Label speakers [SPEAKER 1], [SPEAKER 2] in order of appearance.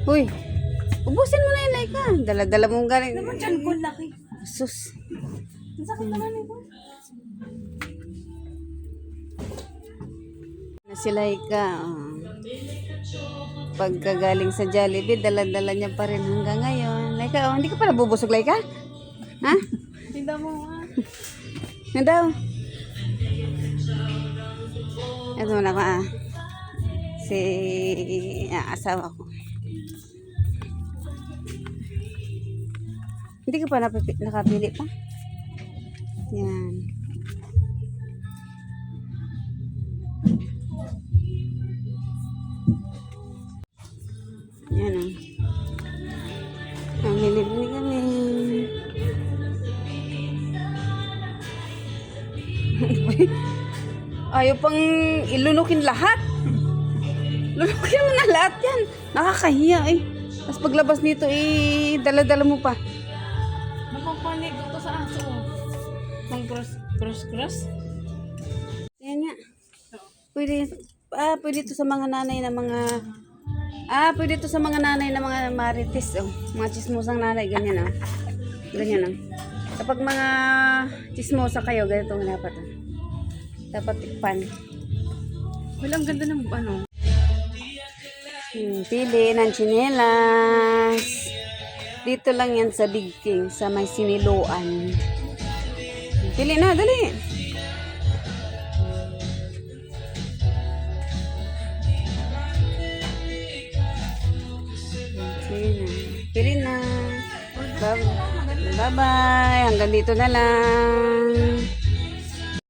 [SPEAKER 1] Uy, ubusin mo na yun, Laika. Dala-dala mong galing.
[SPEAKER 2] Naman dyan ko laki.
[SPEAKER 1] Sus.
[SPEAKER 2] Ang sakit naman ito.
[SPEAKER 1] Na si Laika. Oh. Pagkagaling sa Jollibee, dala-dala niya pa rin hanggang ngayon. Laika, oh, hindi ka pa nabubusog, Laika? Ha?
[SPEAKER 2] Tinda mo nga.
[SPEAKER 1] Ano daw? Ito na ka, si asawa ko. Hindi ka pa nakapili pa? Yan. Yan o. Mamili-bili kami. Ayaw pang ilunukin lahat. Lunukin mo na lahat yan. Nakakahiya eh. Tapos paglabas nito eh, dala-dala mo pa.
[SPEAKER 2] Mapapanig ito sa aso. Pang cross.
[SPEAKER 1] Yan nga. Pwede ito sa mga nanay na mga... pwede ito sa mga nanay na mga marites. Oh. Mga chismosang nanay, ganyan oh. Ganyan oh. Kapag mga chismosa kayo, ganito nga dapat oh. Dapat tikpan.
[SPEAKER 2] Walang ganda ng ano.
[SPEAKER 1] Pili ng tsinelas. Dito lang yan sa Big King, sa may siniluan. Pili na, dali. Pili na. Bye-bye. Hanggang dito na lang.